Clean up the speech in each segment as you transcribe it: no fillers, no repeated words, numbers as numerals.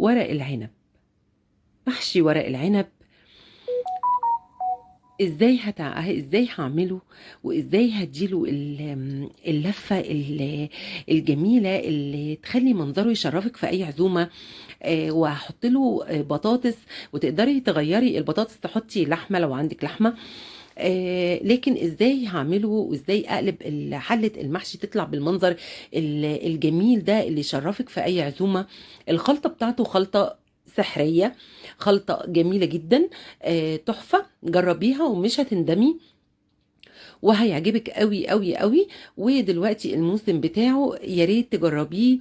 ورق العنب. محشي ورق العنب ازاي هعمله، وازاي هديله اللفه الجميله اللي تخلي منظره يشرفك في اي عزومه. وهحط له بطاطس، وتقدري تغيري البطاطس تحطي لحمه لو عندك لحمه. لكن ازاي هعمله وازاي اقلب حله المحشي تطلع بالمنظر الجميل ده اللي يشرفك في اي عزومه. الخلطه بتاعته خلطه سحريه، خلطه جميله جدا، تحفه. جربيها ومش هتندمي، وهيعجبك قوي قوي قوي. ودلوقتي الموسم بتاعه، يا ريت تجربيه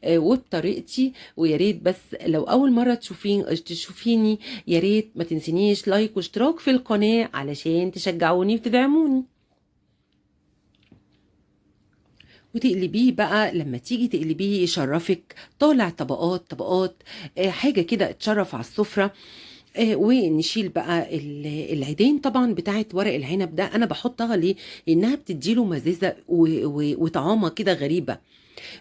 وبطريقتي. ويا ريت بس لو اول مره تشوفيني، يا ريت ما تنسينيش لايك واشتراك في القناه علشان تشجعوني وتدعموني. وتقلبيه بقى، لما تيجي تقلبيه يشرفك، طالع طبقات طبقات، حاجه كده تشرف على السفره. ونشيل بقى العيدين طبعا بتاعت ورق العنب ده. انا بحطها ليه؟ لانها بتديله مزازه وطعامه كده غريبه.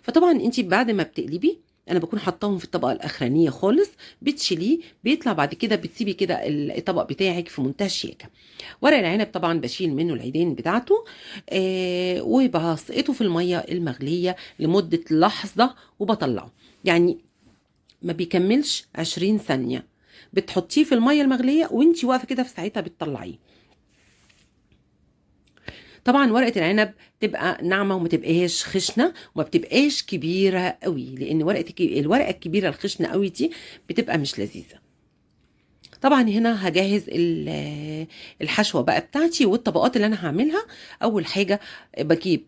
فطبعا انت بعد ما بتقلبي، انا بكون حطاهم في الطبقه الاخرانيه خالص، بتشيليه بيطلع بعد كده، بتسيبي كده الطبق بتاعك في منتهى الشياكه. ورق العنب طبعا بشيل منه العيدين بتاعته، وبسقطه في الميه المغليه لمده لحظه وبطلعه. يعني ما بيكملش 20 ثانيه، بتحطيه في الميه المغليه وانتي واقفه كده في ساعتها بتطلعيه. طبعا ورقه العنب تبقى ناعمه وما تبقاش خشنه وما بتبقاش كبيره قوي، لان الورقه الكبيره الخشنه قوي دي بتبقى مش لذيذه. طبعا هنا هجهز الحشوه بقى بتاعتي والطبقات اللي انا هعملها. اول حاجه بجيب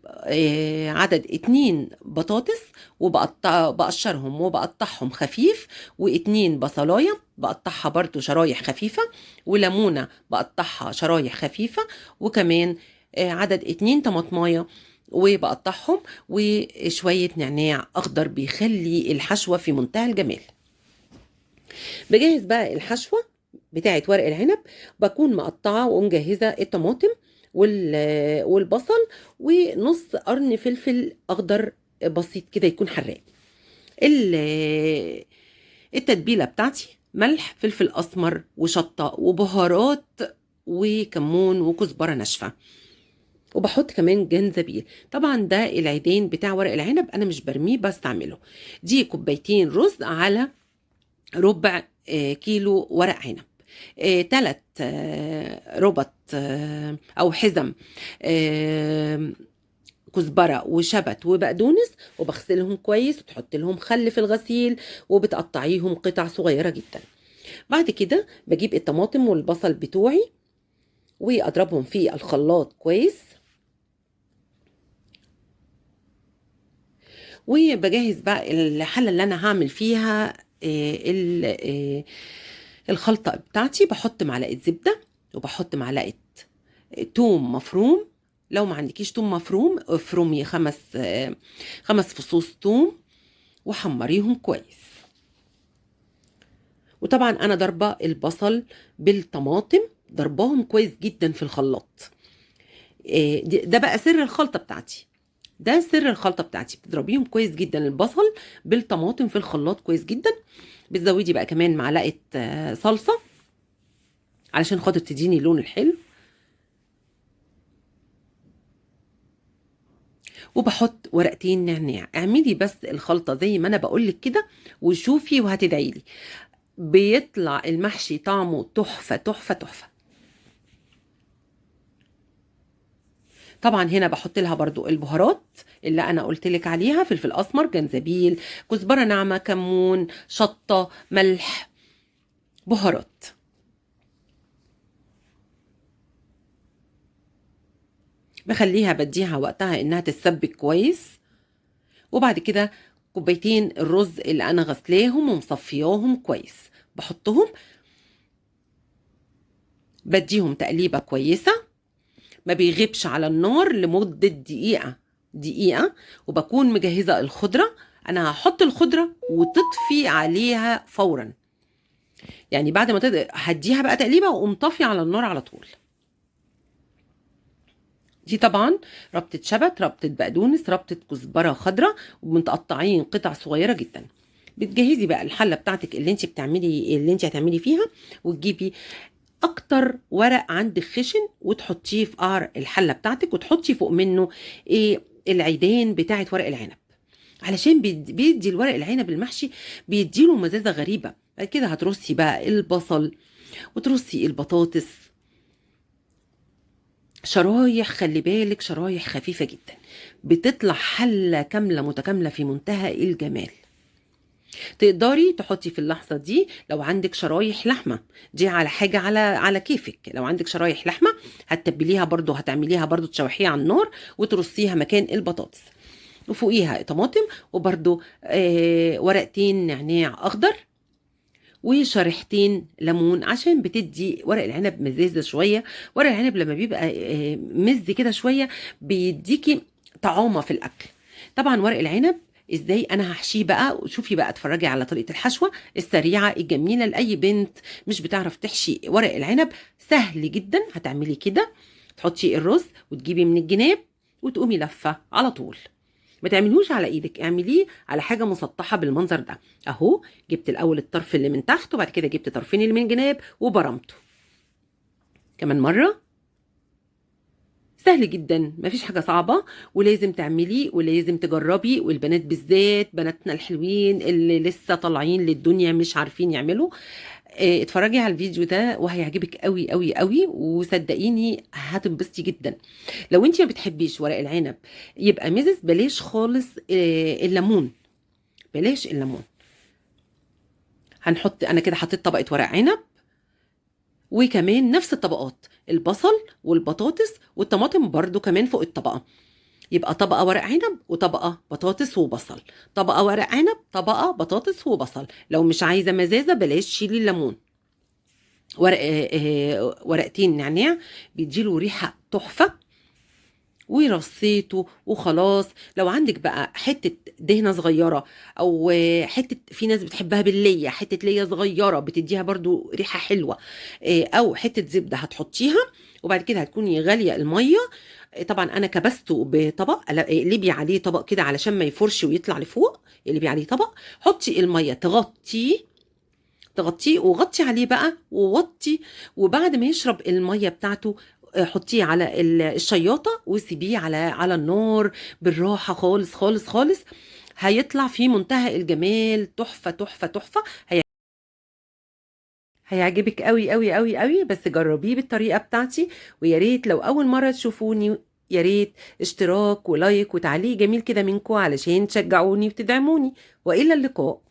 عدد 2 بطاطس، بقشرهم وبقطعهم خفيف، واتنين بصلايه بقطعها برضو شرايح خفيفه، وليمونه بقطعها شرايح خفيفه، وكمان عدد 2 طماطمايه وبقطعهم، وشويه نعناع اخضر بيخلي الحشوه في منتهى الجمال. بجهز بقى الحشوه بتاعت ورق العنب. بكون مقطعه ومجهزه الطماطم والبصل، ونص قرن فلفل اخضر بسيط كده يكون حراق. التتبيله بتاعتي ملح، فلفل اسمر، وشطه، وبهارات، وكمون، وكزبره ناشفه. وبحط كمان جنزبيل. طبعا ده العيدين بتاع ورق العنب، انا مش برميه بستعمله. دي كوبايتين رز على ربع كيلو ورق عنب. 3 ربط او حزم كزبره وشبت وبقدونس، وبغسلهم كويس وتحط لهم خل في الغسيل، وبتقطعيهم قطع صغيره جدا. بعد كده بجيب الطماطم والبصل بتوعي واضربهم في الخلاط كويس، وبجهز بقى الحله اللي انا هعمل فيها الخلطه بتاعتي. بحط معلقه زبده، وبحط معلقه توم مفروم. لو ما عندكيش توم مفروم، افرمي 5 فصوص توم وحمريهم كويس. وطبعا انا ضربه البصل بالطماطم، ضرباهم كويس جدا في الخلاط. ده بقى سر الخلطه بتاعتي. ده سر الخلطه بتاعتي، بتضربيهم كويس جدا البصل بالطماطم في الخلاط كويس جدا. بتزودي بقى كمان معلقه صلصه علشان خاطر تديني اللون الحلو. وبحط ورقتين نعناع. اعملي بس الخلطه زي ما انا بقولك كده وشوفي وهتدعي لي. بيطلع المحشي طعمه تحفه تحفه تحفه. طبعا هنا بحط لها برضو البهارات اللي انا قلت لك عليها: فلفل اسمر، جنزبيل، كزبره ناعمه، كمون، شطه، ملح، بهارات. بخليها بديها وقتها انها تتسبك كويس. وبعد كده كوبايتين الرز اللي انا غسلاهم ومصفياهم كويس بحطهم، بديهم تقليبه كويسه، ما بيغيبش على النار لمده دقيقه دقيقه. وبكون مجهزه الخضره. انا هحط الخضره وتطفي عليها فورا، يعني بعد ما هديها بقى تقليبه واقوم طافيه على النار على طول. دي طبعا ربطة شبت، ربطة بقدونس، ربطة كزبرة خضراء، ومتقطعين قطع صغيرة جدا. بتجهزي بقى الحله بتاعتك اللي انت هتعملي فيها، وتجيبي اكتر ورق عندك خشن وتحطيه في قعر الحله بتاعتك، وتحطي فوق منه العيدان بتاعه ورق العنب، علشان بيدي الورق العنب المحشي بيديله مزازه غريبه. بعد كده هترصي بقى البصل وترصي البطاطس شرايح، خلي بالك شرايح خفيفه جدا، بتطلع حله كامله متكامله في منتهى الجمال. تقدري تحطي في اللحظه دي لو عندك شرايح لحمه، دي على حاجه على كيفك. لو عندك شرايح لحمه هتتبليها برضو، هتعمليها برضو تشوحيها على النار وترصيها مكان البطاطس، وفوقيها طماطم، وبرضو ورقتين نعناع اخضر، وشريحتين ليمون عشان بتدي ورق العنب مزازه شويه. ورق العنب لما بيبقى مز كده شويه بيديكي طعامه في الاكل. طبعا ورق العنب ازاي انا هحشيه بقى، وشوفي بقى اتفرجي على طريقه الحشوه السريعه الجميله لاي بنت مش بتعرف تحشي ورق العنب. سهل جدا. هتعملي كده، تحطي الرز وتجيبي من الجناب وتقومي لفه على طول، ما تعمليهوش على ايدك، اعمليه على حاجه مسطحه بالمنظر ده اهو. جبت الاول الطرف اللي من تحت، وبعد كده جبت طرفين اللي من الجناب وبرمته كمان مره. سهل جدا، مفيش حاجه صعبه، ولازم تعمليه ولازم تجربي. والبنات بالذات بناتنا الحلوين اللي لسه طالعين للدنيا مش عارفين يعملوا، اتفرجي على الفيديو ده وهيعجبك قوي قوي قوي، وصدقيني هتنبسطي جدا. لو انت ما بتحبيش ورق العنب يبقى ميزز، بلاش خالص الليمون، بلاش الليمون. انا كده حطيت طبقه ورق عنب، وكمان نفس الطبقات البصل والبطاطس والطماطم برضو كمان فوق الطبقه، يبقى طبقه ورق عنب وطبقه بطاطس وبصل، طبقه ورق عنب طبقه بطاطس وبصل. لو مش عايزه مزازه بلاش شيلي الليمون. ورقتين نعناع بيديله ريحه تحفه، ورصيته وخلاص. لو عندك بقى حته دهنه صغيره، او حته، في ناس بتحبها بالليه، حته ليه صغيره بتديها برضو ريحه حلوه، او حته زبده هتحطيها. وبعد كده هتكوني غاليه الميه. طبعا انا كبسته بطبق، اقلبي عليه طبق كده علشان ما يفرش ويطلع لفوق، اقلبي عليه طبق، حطي الميه تغطيه وغطي عليه بقى ووطي. وبعد ما يشرب الميه بتاعته حطيه على الشياطه وسيبيه على النار بالراحه خالص خالص خالص. هيطلع في منتهى الجمال، تحفه تحفه تحفه. هيعجبك قوي قوي قوي قوي، بس جربيه بالطريقه بتاعتي. ويا ريت لو اول مره تشوفوني، يا ريت اشتراك ولايك وتعليق جميل كده منكم علشان تشجعوني وتدعموني. والى اللقاء.